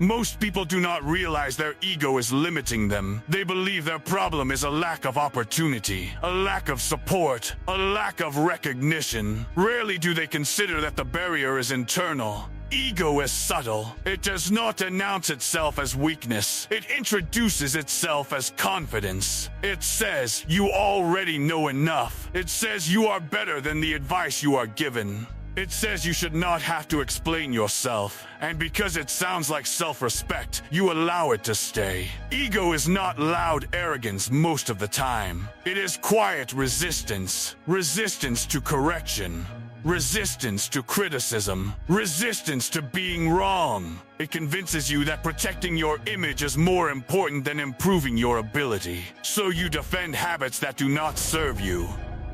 Most people do not realize their ego is limiting them. They believe their problem is a lack of opportunity, a lack of support, a lack of recognition. Rarely do they consider that the barrier is internal. Ego is subtle. It does not announce itself as weakness. It introduces itself as confidence. It says you already know enough. It says you are better than the advice you are given. It says you should not have to explain yourself, and because it sounds like self-respect, you allow it to stay. Ego is not loud arrogance most of the time. It is quiet resistance. Resistance to correction. Resistance to criticism. Resistance to being wrong. It convinces you that protecting your image is more important than improving your ability. So you defend habits that do not serve you.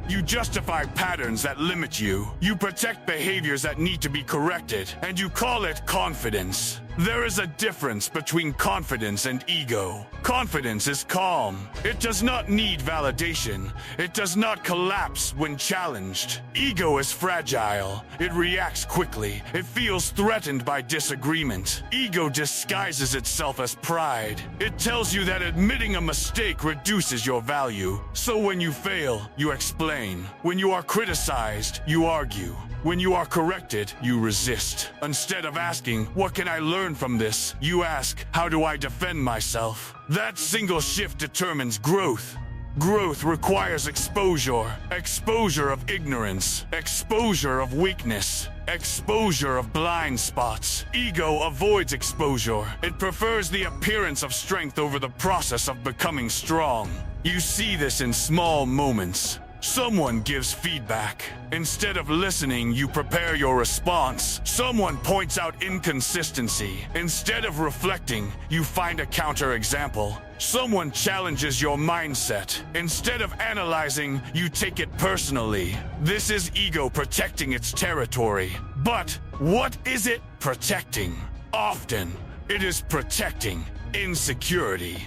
You justify patterns that limit you. You protect behaviors that need to be corrected, and you call it confidence. There is a difference between confidence and ego. Confidence is calm. It does not need validation. It does not collapse when challenged. Ego is fragile. It reacts quickly. It feels threatened by disagreement. Ego disguises itself as pride. It tells you that admitting a mistake reduces your value. So when you fail, you explain. When you are criticized, you argue. When you are corrected, you resist. Instead of asking, "What can I learn from this?" you ask, "How do I defend myself?" That single shift determines growth. Growth requires exposure. Exposure of ignorance. Exposure of weakness. Exposure of blind spots. Ego avoids exposure. It prefers the appearance of strength over the process of becoming strong. You see this in small moments. Someone gives feedback. Instead of listening, you prepare your response. Someone points out inconsistency. Instead of reflecting, you find a counterexample. Someone challenges your mindset. Instead of analyzing, you take it personally. This is ego protecting its territory. But what is it protecting? Often, it is protecting insecurity.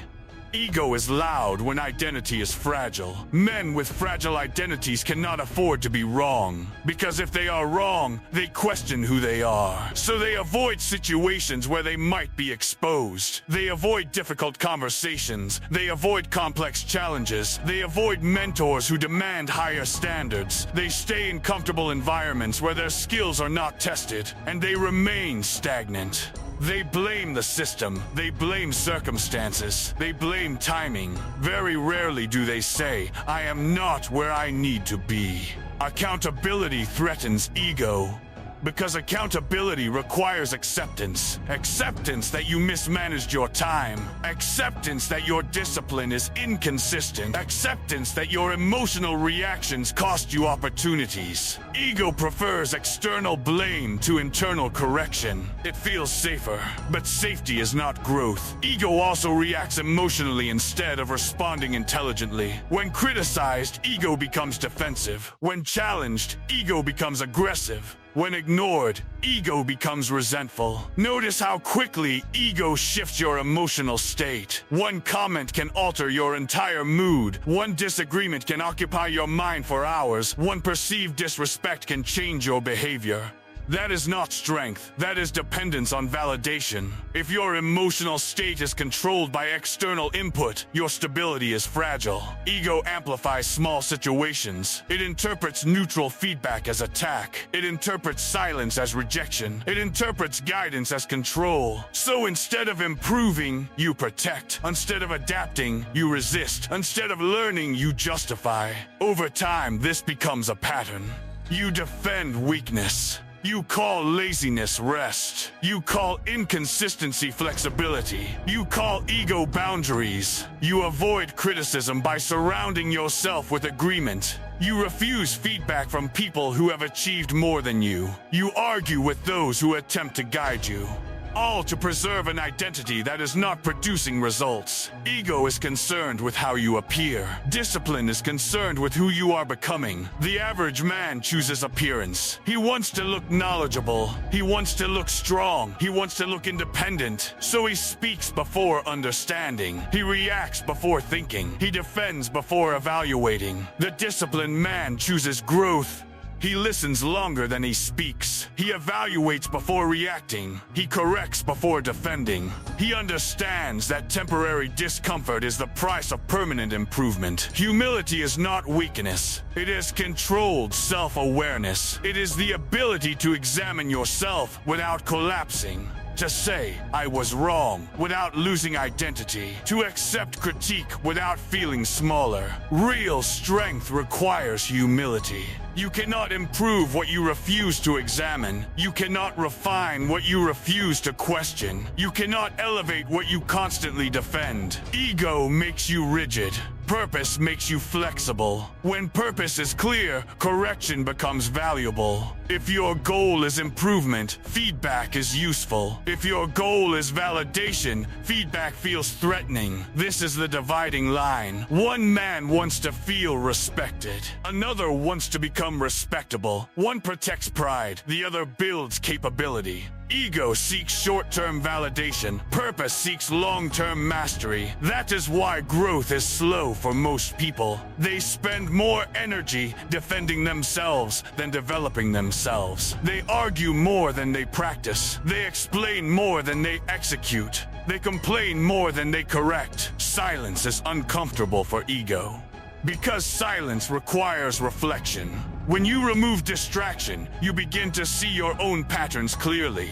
Ego is loud when identity is fragile. Men with fragile identities cannot afford to be wrong, because if they are wrong, they question who they are. So they avoid situations where they might be exposed. They avoid difficult conversations. They avoid complex challenges. They avoid mentors who demand higher standards. They stay in comfortable environments where their skills are not tested, and they remain stagnant. They blame the system. They blame circumstances. They blame timing. Very rarely do they say, "I am not where I need to be." Accountability threatens ego, because accountability requires acceptance. Acceptance that you mismanaged your time. Acceptance that your discipline is inconsistent. Acceptance that your emotional reactions cost you opportunities. Ego prefers external blame to internal correction. It feels safer, but safety is not growth. Ego also reacts emotionally instead of responding intelligently. When criticized, ego becomes defensive. When challenged, ego becomes aggressive. When ignored, ego becomes resentful. Notice how quickly ego shifts your emotional state. One comment can alter your entire mood. One disagreement can occupy your mind for hours. One perceived disrespect can change your behavior. That is not strength. That is dependence on validation. If your emotional state is controlled by external input, your stability is fragile. Ego amplifies small situations. It interprets neutral feedback as attack. It interprets silence as rejection. It interprets guidance as control. So instead of improving, you protect. Instead of adapting, you resist. Instead of learning, you justify. Over time, this becomes a pattern. You defend weakness. You call laziness rest. You call inconsistency flexibility. You call ego boundaries. You avoid criticism by surrounding yourself with agreement. You refuse feedback from people who have achieved more than you. You argue with those who attempt to guide you. All to preserve an identity that is not producing results. Ego is concerned with how you appear. Discipline is concerned with who you are becoming. The average man chooses appearance. He wants to look knowledgeable. He wants to look strong. He wants to look independent. So he speaks before understanding. He reacts before thinking. He defends before evaluating. The disciplined man chooses growth. He listens longer than he speaks. He evaluates before reacting. He corrects before defending. He understands that temporary discomfort is the price of permanent improvement. Humility is not weakness. It is controlled self-awareness. It is the ability to examine yourself without collapsing. To say, I was wrong, without losing identity. To accept critique without feeling smaller. Real strength requires humility. You cannot improve what you refuse to examine. You cannot refine what you refuse to question. You cannot elevate what you constantly defend. Ego makes you rigid. Purpose makes you flexible. When purpose is clear, correction becomes valuable. If your goal is improvement, feedback is useful. If your goal is validation, feedback feels threatening. This is the dividing line. One man wants to feel respected. Another wants to become respectable. One protects pride, the other builds capability. Ego seeks short-term validation. Purpose seeks long-term mastery. That is why growth is slow for most people. They spend more energy defending themselves than developing themselves. They argue more than they practice. They explain more than they execute. They complain more than they correct. Silence is uncomfortable for ego, because silence requires reflection. When you remove distraction, you begin to see your own patterns clearly.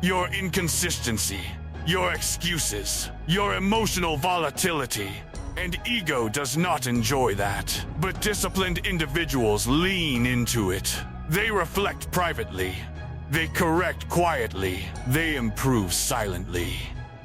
Your inconsistency, your excuses, your emotional volatility. And ego does not enjoy that. But disciplined individuals lean into it. They reflect privately. They correct quietly. They improve silently.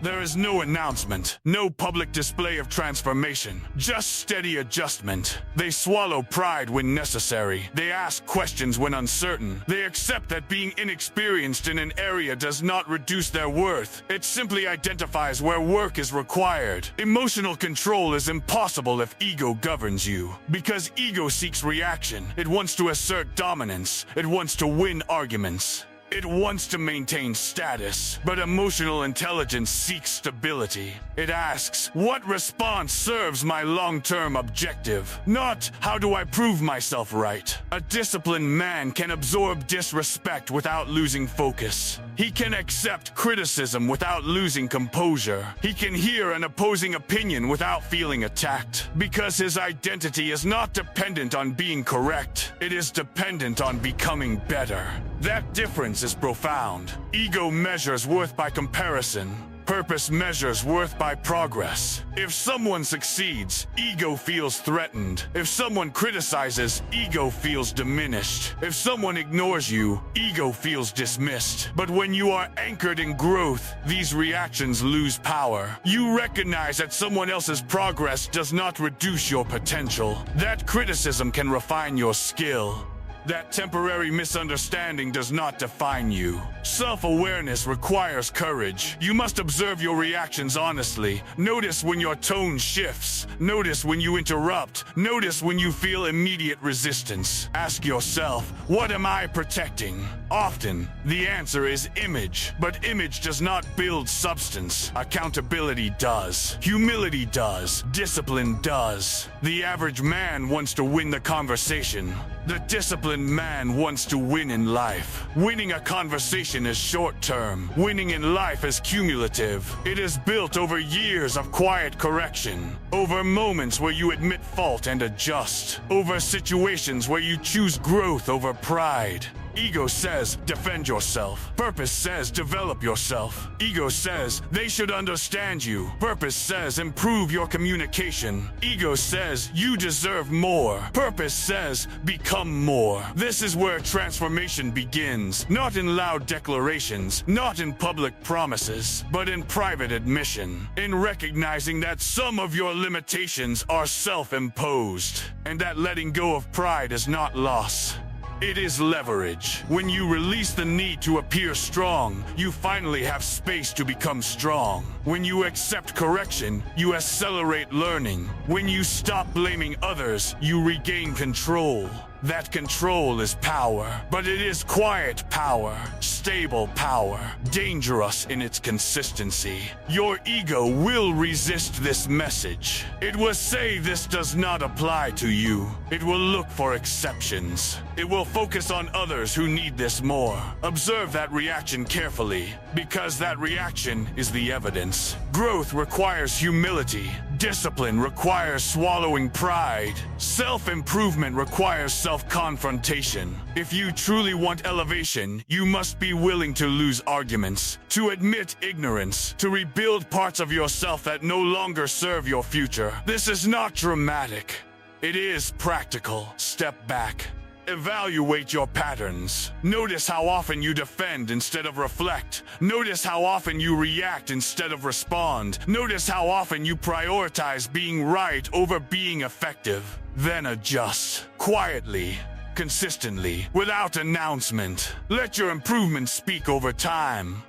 There is no announcement, no public display of transformation, just steady adjustment. They swallow pride when necessary. They ask questions when uncertain. They accept that being inexperienced in an area does not reduce their worth. It simply identifies where work is required. Emotional control is impossible if ego governs you, because ego seeks reaction. It wants to assert dominance. It wants to win arguments. It wants to maintain status, but emotional intelligence seeks stability. It asks, what response serves my long-term objective? Not, how do I prove myself right? A disciplined man can absorb disrespect without losing focus. He can accept criticism without losing composure. He can hear an opposing opinion without feeling attacked, because his identity is not dependent on being correct. It is dependent on becoming better. That difference is profound. Ego measures worth by comparison. Purpose measures worth by progress. If someone succeeds, ego feels threatened. If someone criticizes, ego feels diminished. If someone ignores you, ego feels dismissed. But when you are anchored in growth, these reactions lose power. You recognize that someone else's progress does not reduce your potential. That criticism can refine your skill. That temporary misunderstanding does not define you. Self-awareness requires courage. You must observe your reactions honestly. Notice when your tone shifts. Notice when you interrupt. Notice when you feel immediate resistance. Ask yourself, what am I protecting? Often, the answer is image. But image does not build substance. Accountability does. Humility does. Discipline does. The average man wants to win the conversation. The disciplined man wants to win in life. Winning a conversation is short-term. Winning in life is cumulative. It is built over years of quiet correction. Over moments where you admit fault and adjust. Over situations where you choose growth over pride. Ego says, defend yourself. Purpose says, develop yourself. Ego says, they should understand you. Purpose says, improve your communication. Ego says, you deserve more. Purpose says, become more. This is where transformation begins. Not in loud declarations, not in public promises, but in private admission. In recognizing that some of your limitations are self-imposed, and that letting go of pride is not loss. It is leverage. When you release the need to appear strong, you finally have space to become strong. When you accept correction, you accelerate learning. When you stop blaming others, you regain control. that control is power, but it is quiet power, stable power, dangerous in its consistency. Your ego will resist this message. It will say this does not apply to you. It will look for exceptions. It will focus on others who need this more. Observe that reaction carefully, because that reaction is the evidence. Growth requires humility. Discipline requires swallowing pride. Self-improvement requires self-confrontation. If you truly want elevation, you must be willing to lose arguments, to admit ignorance, to rebuild parts of yourself that no longer serve your future. This is not dramatic. It is practical. Step back. Evaluate your patterns. Notice how often you defend instead of reflect. Notice how often you react instead of respond. Notice how often you prioritize being right over being effective. Then adjust. Quietly, consistently, without announcement. Let your improvements speak over time.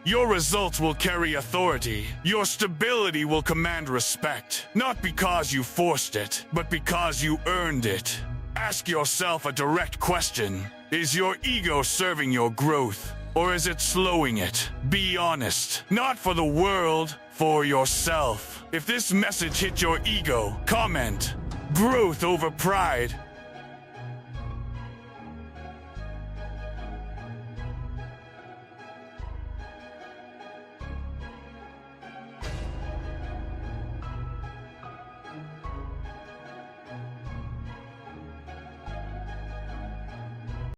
Your results will carry authority. Your stability will command respect. Not because you forced it, but because you earned it. Ask yourself a direct question. Is your ego serving your growth, or is it slowing it? Be honest. Not for the world, for yourself. If this message hit your ego, comment. Growth over pride.